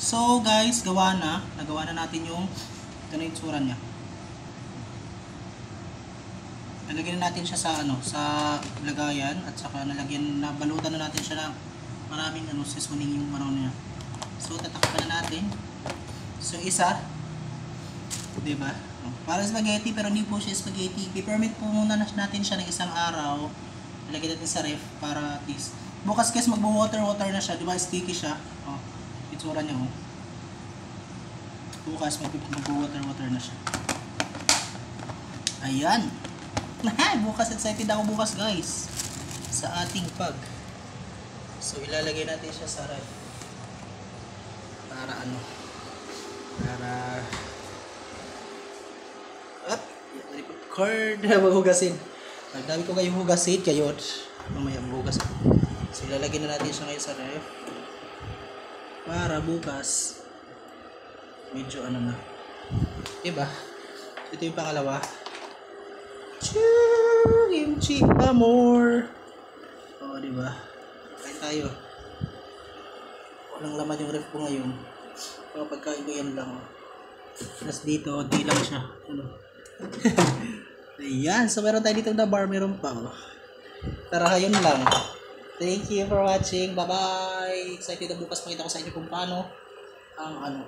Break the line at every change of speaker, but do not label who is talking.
So guys, nagawa na natin yung ito na yung tsura niya. Nalagyan na natin siya sa sa lagayan at saka nabalutan na natin siya ng maraming seasoning yung niya. So tatakpan na natin. So isa, 'di ba? Para spaghetti pero hindi po siya spaghetti. I-ferment po muna natin siya ng isang araw. Ilagay natin sa ref para at least bukas guys magbo-water na siya, 'di ba? Sticky siya. Oh, itsura niya oh. Bukas magbo-water na siya. Ayan. Bukas excited ako bukas guys sa ating pag. So ilalagay natin siya sa ref. Para cord maghugasin. Pag dami ko kayong hugasin kayo mamaya maghugas. So ilalagay na natin siya ngayon sa ref para bukas medyo na, diba? Ito yung pangalawa. Kimchi amor. Oh, diba? Kain tayo. Walang laman yung ref ko ngayon. Pero pagkain ko yan lang. Tapos dito, di lang siya. Ayan. So, meron tayo dito na bar. Meron pa. Tara, yun lang. Thank you for watching. Bye-bye. Excited na bukas makita ko sa inyo kung paano ang